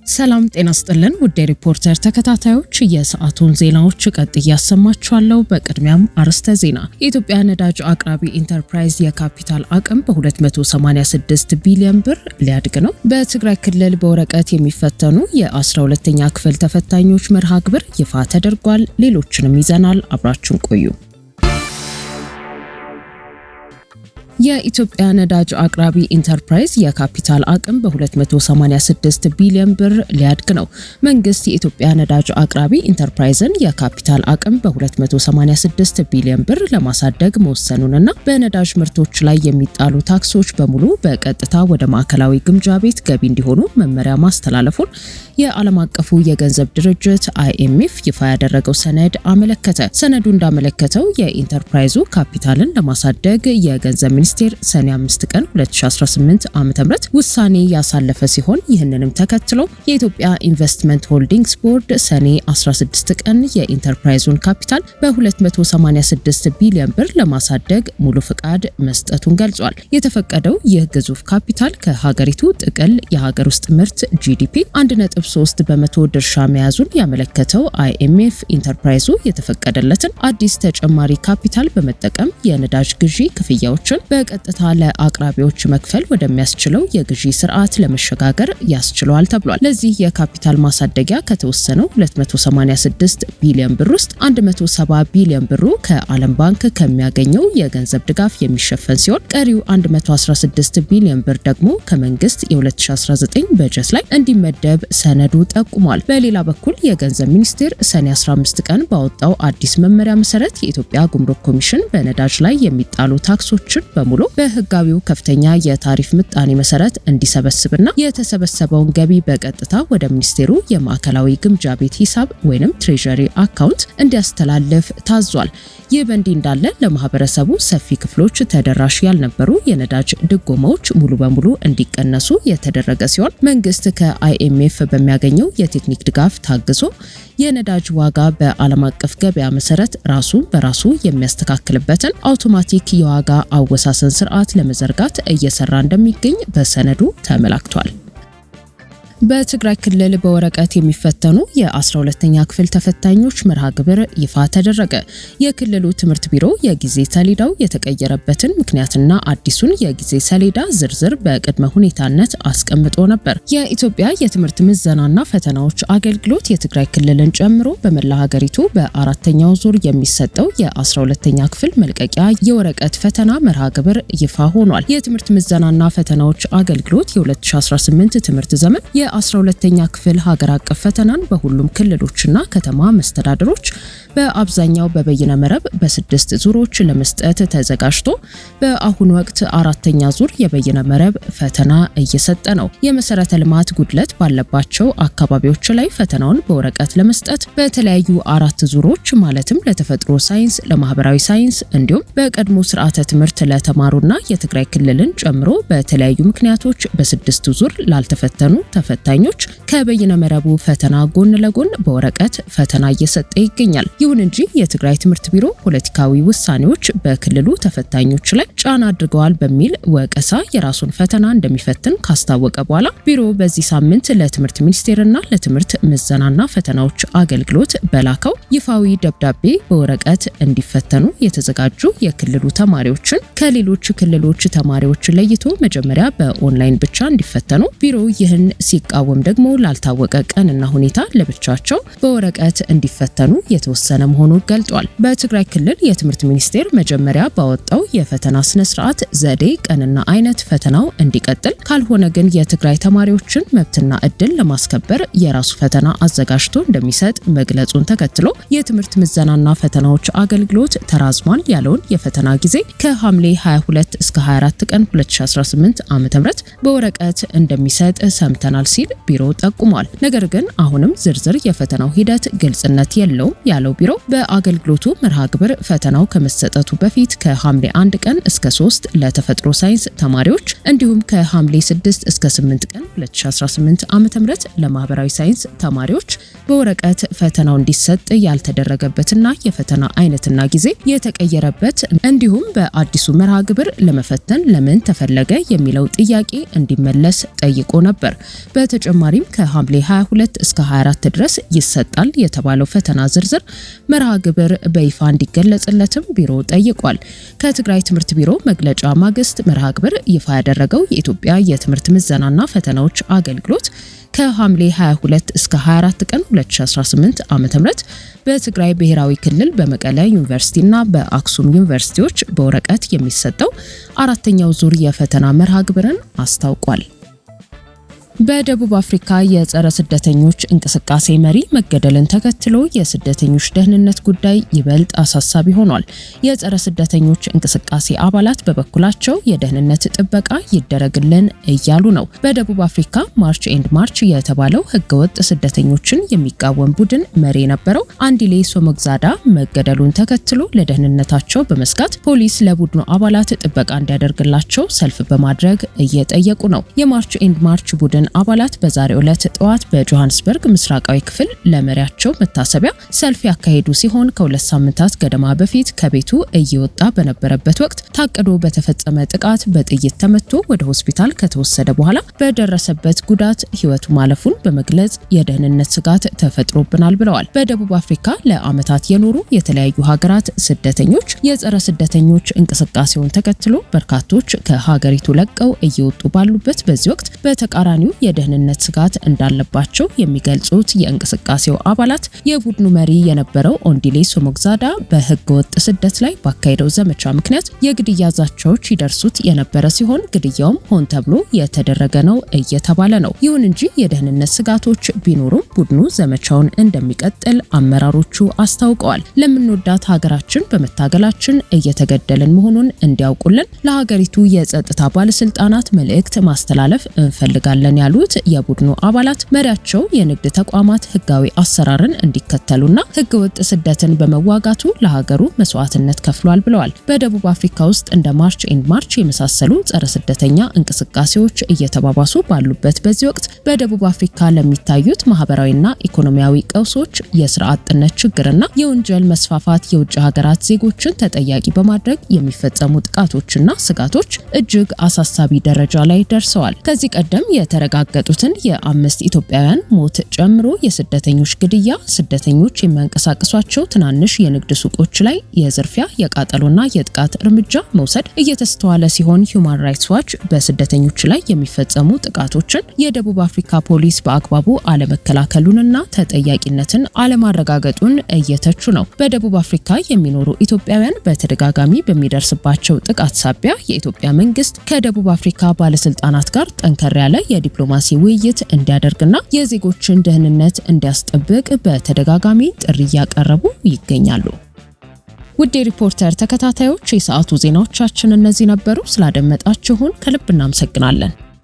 ሰላም ጤና ይስጥልን ውድ ሪፖርተር ተከታታዮች የሰዓቱን ዜናዎች ቀጥዬ ያሰማችኋለሁ። በቅድሚያም አርዕስተ ዜና። የኢትዮጵያ ነዳጅ አቅራቢ ኢንተርፕራይዝ የካፒታል አቅም በ286 ቢሊዮን ብር ሊያድግ ነው። በትግራይ ክልል በወረቀት የሚፈተኑ የ12ኛ ክፍል ተፈታኞች መርሃ ግብር ይፋ ተደርጓል። ሌሎችንም ይዘናል። አብራችሁን ቆዩ። የኢትዮጵያ ነዳጅ አቅራቢ ኢንተርፕራይዝ የካፒታል አቅም በ286 ቢሊዮን ብር ሊያድግ ነው። መንግስት የኢትዮጵያ ነዳጅ አቅራቢ ኢንተርፕራይዝን የካፒታል አቅም በ286 ቢሊዮን ብር ለማሳደግ መወሰኑንና በነዳጅ ምርቶች ላይ የሚጣሉ ታክሶች በሙሉ በቀጥታ ወደ ማዕከላዊ ግምጃ ቤት ገቢ እንዲሆኑ መመሪያ ማስተላለፉን የዓለም አቀፉ የገንዘብ ድርጅት IMF ይፋ ያደረገው ሰነድ አመለከተ። ሰነዱ እንዳመለከተው የኢንተርፕራይዙ ካፒታልን ለማሳደግ የገንዘብ ሚኒስቴር ሰኔ 5 ቀን 2018 ዓ.ም ውሳኔ ያሳለፈ ሲሆን ይህንንም ተከትሎ የኢትዮጵያ ኢንቨስትመንት ሆልዲንግስ ቦርድ ሰኔ 16 ቀን የኢንተርፕራይዙን ካፒታል በ286 ቢሊዮን ብር ለማሳደግ ሙሉ ፍቃድ መስጠቱን ገልጿል። የተፈቀደው ይህ ግዙፍ ካፒታል ከሀገሪቱ ጥቅል የሀገር ውስጥ ምርት GDP 1.3 በመቶ ድርሻ መያዙን ያመለከተው IMF ኢንተርፕራይዙ የተፈቀደለትን አዲስ ተጨማሪ ካፒታል በመጠቀም የነዳጅ ግዢ ክፍያዎችን በቀጥታ ለአቅራቢዎች መክፈል ወደሚያስችለው የግዢ ስርዓት ለመሸጋገር ያስችለዋል ተብሏል። ለዚህ የካፒታል ማሳደጊያ ከተወሰነው 286 ቢሊዮን ብር ውስጥ 170 ቢሊዮን ብሩ ከዓለም ባንክ ከሚያገኘው የገንዘብ ድጋፍ የሚሸፈን ሲሆን ቀሪው 116 ቢሊዮን ብር ደግሞ ከመንግስት የ2019 በጀት ላይ እንዲመደብ ሰነዱ ጠቁሟል። በሌላ በኩል የገንዘብ ሚኒስቴር ሰኔ 15 ቀን ባወጣው አዲስ መመሪያ መሰረት የኢትዮጵያ ጉምሩክ ኮሚሽን በነዳጅ ላይ የሚጣሉ ታክሶችን በሙሉ በህጋዊው ከፍተኛ የታሪፍ ምጣኔ መሰረት እንዲሰበስብና የተሰበሰበውን ገቢ በቀጥታ ወደ ሚኒስቴሩ የማዕከላዊ ግምጃ ቤት ሂሳብ ወይንም ትሬዠሪ አካውንት እንዲያስተላልፍ ታዟል። ይህ በእንዲህ እንዳለ ለማህበረሰቡ ሰፊ ክፍሎች ተደራሽ ያልነበሩ የነዳጅ ድጎማዎች ሙሉ በሙሉ እንዲቀነሱ የተደረገ ሲሆን መንግስት ከIMF በሚያገኘው የቴክኒክ ድጋፍ ታግዞ የነዳጅ ዋጋ በዓለም አቀፍ ገበያ መሰረት ራሱ በራሱ የሚያስተካክልበትን አውቶማቲክ የዋጋ አወሳሰን ስርዓት ለመዘርጋት እየሰራ እንደሚገኝ በሰነዱ ተመላክቷል። በትግራይ ክልል በወረቀት የሚፈተኑ የ12ኛ ክፍል ተፈታኞች መርሃ ግብር ይፋ ተደረገ። የክልሉ ትምህርት ቢሮ የጊዜ ሰሌዳው የተቀየረበትን ምክንያትና አዲሱን የጊዜ ሰሌዳ ዝርዝር በቅድመ ሁኔታነት አስቀምጦ ነበር። የኢትዮጵያ የትምህርት ምዘናና ፈተናዎች አገልግሎት የትግራይ ክልልን ጨምሮ በመላ ሀገሪቱ በአራተኛው ዙር የሚሰጠው የ12ኛ ክፍል መልቀቂያ የወረቀት ፈተና መርሃ ግብር ይፋ ሆኗል። የትምህርት ምዘናና ፈተናዎች አገልግሎት የ2018 ትምህርት ዘመን የ12ኛ ክፍል ሀገር አቀፍ ፈተናን በሁሉም ክልሎችና ከተማ መስተዳድሮች በአብዛኛው በበይነ መረብ በ6 ዙሮች ለመስጠት ተዘጋጅቶ በአሁኑ ወቅት አራተኛ ዙር የበይነ መረብ ፈተና እየሰጠ ነው። የመሰረተ ልማት ጉድለት ባለባቸው አካባቢዎች ላይ ፈተናውን በወረቀት ለመስጠት በተለያዩ 4 ዙሮች ማለትም ለተፈጥሮ ሳይንስ፣ ለማህበራዊ ሳይንስ እንዲሁም በቀድሞ ስርዓተ ትምህርት ለተማሩና የትግራይ ክልልን ጨምሮ በተለያዩ ምክንያቶች በ6 ዙር ላልተፈተኑ ተፈታኞች ከበይነ መረቡ ፈተና ጎን ለጎን በወረቀት ፈተና እየሰጠ ይገኛል። ይሁን እንጂ የትግራይ ትምህርት ቢሮ ፖለቲካዊ ውሳኔዎች በክልሉ ተፈታኞች ላይ ጫና አድርገዋል በሚል ወቀሳ የራሱን ፈተና እንደሚፈትን ካስታወቀ በኋላ ቢሮ በዚህ ሳምንት ለትምህርት ሚኒስቴርና ለትምህርት ምዘናና ፈተናዎች አገልግሎት በላከው ይፋዊ ደብዳቤ በወረቀት እንዲፈተኑ የተዘጋጁ የክልሉ ተማሪዎችን ከሌሎች ክልሎች ተማሪዎች ለይቶ መጀመሪያ በኦንላይን ብቻ እንዲፈተኑ ቢሮ ይህን ሲቃወም ደግሞ ላልታወቀ ቀንና ሁኔታ ለብቻቸው በወረቀት እንዲፈተኑ የተወሰነ መሆኑ ገልጿል። በትግራይ ክልል የትምህርት ሚኒስቴር መጀመሪያ ባወጣው የፈተና ስነ ስርዓት ዘዴ ቀንና አይነት ፈተናው እንዲቀጥል ካልሆነ ግን የትግራይ ተማሪዎችን መብትና እድል ለማስከበር የራሱ ፈተና አዘጋጅቶ እንደሚሰጥ መግለጹን ተከትሎ የትምህርት ምዘናና ፈተናዎች አገልግሎት ተራዝሟል ያለውን የፈተና ጊዜ ከሐምሌ 22 እስከ 24 ቀን 2018 ዓ.ም በወረቀት እንደሚሰጥ ሰምተናል ሲል ቢሮ ጠቁሟል። ነገር ግን አሁንም ዝርዝር የፈተናው ሂደት ግልጽነት የለውም ያለው ቢሮ በአገልግሎቱ መርሃ ግብር ፈተናው ከመሰጠቱ በፊት ከሐምሌ 1 ቀን እስከ 3 ለተፈጥሮ ሳይንስ ተማሪዎች እንዲሁም ከሐምሌ 6 እስከ 8 ቀን 2018 ዓ.ም ለማህበራዊ ሳይንስ ተማሪዎች በወረቀት ፈተናው እንዲሰጥ ያልተደረገበትና የፈተና አይነትና ጊዜ የተቀየረበት እንዲሁም በአዲሱ መርሃ ግብር ለመፈተን ለምን ተፈለገ የሚለው ጥያቄ እንዲመለስ ጠይቆ ነበር። በተጨማሪም ከሐምሌ 22 እስከ 24 ድረስ ይሰጣል የተባለው ፈተና ዝርዝር መርሃ ግብር በይፋ እንዲገለጽለትም ቢሮ ጠይቋል። ከትግራይ ትምህርት ቢሮ መግለጫ ማግስት መርሃ ግብር ይፋ ያደረገው የኢትዮጵያ የትምህርት ምዘናና ፈተናዎች አገልግሎት ከሐምሌ 22 እስከ 24 ቀን 2018 ዓ.ም በትግራይ ብሔራዊ ክልል በመቀለ ዩኒቨርሲቲና በአክሱም ዩኒቨርሲቲዎች በወረቀት የሚሰጠው አራተኛው ዙር የፈተና መርሃ ግብርን አስታውቋል። በደቡብ አፍሪካ የጸረ ስደተኞች እንቅስቃሴ መሪ መገደልን ተከትሎ የስደተኞች ደህንነት ጉዳይ ይበልጥ አሳሳቢ ሆኗል። የጸረ ስደተኞች እንቅስቃሴ አባላት በበኩላቸው የደህንነት ጥበቃ ይደረግልን እያሉ ነው። በደቡብ አፍሪካ ማርች ኤንድ ማርች የተባለው ህገወጥ ስደተኞችን የሚቃወም ቡድን መሪ የነበረው አንዲሌ ሶሞግዛዳ መገደሉን ተከትሎ ለደህንነታቸው በመስጋት ፖሊስ ለቡድኑ አባላት ጥበቃ እንዲያደርግላቸው ሰልፍ በማድረግ እየጠየቁ ነው። የማርች ኤንድ ማርች ቡድን አባላት በዛሬው ዕለት ጠዋት በጆሃንስበርግ ምስራቃዊ ክፍል ለመሪያቸው መታሰቢያ ሰልፍ ያካሄዱ ሲሆን ከሁለት ሳምንታት ገደማ በፊት ከቤቱ እየወጣ በነበረበት ወቅት ታቅዶ በተፈጸመ ጥቃት በጥይት ተመቶ ወደ ሆስፒታል ከተወሰደ በኋላ በደረሰበት ጉዳት ህይወቱ ማለፉን በመግለጽ የደህንነት ስጋት ተፈጥሮብናል ብለዋል። በደቡብ አፍሪካ ለዓመታት የኖሩ የተለያዩ ሀገራት ስደተኞች የጸረ ስደተኞች እንቅስቃሴውን ተከትሎ በርካቶች ከሀገሪቱ ለቀው እየወጡ ባሉበት በዚህ ወቅት በተቃራኒው የደህንነት ስጋት እንዳለባቸው የሚገልጹት የእንቅስቃሴው አባላት የቡድኑ መሪ የነበረው ኦንዲሌ ሶሞግዛዳ በህገወጥ ስደት ላይ ባካሄደው ዘመቻ ምክንያት የግድያ ዛቻዎች ይደርሱት የነበረ ሲሆን ግድያውም ሆን ተብሎ የተደረገ ነው እየተባለ ነው። ይሁን እንጂ የደህንነት ስጋቶች ቢኖሩም ቡድኑ ዘመቻውን እንደሚቀጥል አመራሮቹ አስታውቀዋል። ለምንወዳት ሀገራችን በመታገላችን እየተገደልን መሆኑን እንዲያውቁልን ለሀገሪቱ የጸጥታ ባለስልጣናት መልእክት ማስተላለፍ እንፈልጋለን ያሉት የቡድኑ አባላት መሪያቸው የንግድ ተቋማት ህጋዊ አሰራርን እንዲከተሉና ህገወጥ ስደትን በመዋጋቱ ለሀገሩ መስዋዕትነት ከፍሏል ብለዋል። በደቡብ አፍሪካ ውስጥ እንደ ማርች ኤንድ ማርች የመሳሰሉ ጸረ ስደተኛ እንቅስቃሴዎች እየተባባሱ ባሉበት በዚህ ወቅት በደቡብ አፍሪካ ለሚታዩት ማህበራዊና ኢኮኖሚያዊ ቀውሶች፣ የስራ አጥነት ችግርና የወንጀል መስፋፋት የውጭ ሀገራት ዜጎችን ተጠያቂ በማድረግ የሚፈጸሙ ጥቃቶችና ስጋቶች እጅግ አሳሳቢ ደረጃ ላይ ደርሰዋል። ከዚህ ቀደም የተረጋገጡትን የአምስት ኢትዮጵያውያን ሞት ጨምሮ የስደተኞች ግድያ፣ ስደተኞች የሚያንቀሳቅሷቸው ትናንሽ የንግድ ሱቆች ላይ የዝርፊያ የቃጠሎና የጥቃት እርምጃ መውሰድ እየተስተዋለ ሲሆን ሁማን ራይትስ ዋች በስደተኞች ላይ የሚፈጸሙ ጥቃቶችን የደቡብ አፍሪካ ፖሊስ በአግባቡ አለመከላከሉንና ተጠያቂነትን አለማረጋገጡን እየተቹ ነው። በደቡብ አፍሪካ የሚኖሩ ኢትዮጵያውያን በተደጋጋሚ በሚደርስባቸው ጥቃት ሳቢያ የኢትዮጵያ መንግስት ከደቡብ አፍሪካ ባለስልጣናት ጋር ጠንከር ያለ የዲፕሎማሲ ውይይት እንዲያደርግና የዜጎችን ደህንነት እንዲያስጠብቅ በተደጋጋሚ ጥሪ እያቀረቡ ይገኛሉ። ውድ የሪፖርተር ተከታታዮች የሰዓቱ ዜናዎቻችን እነዚህ ነበሩ። ስላደመጣችሁን ከልብ እናመሰግናለን።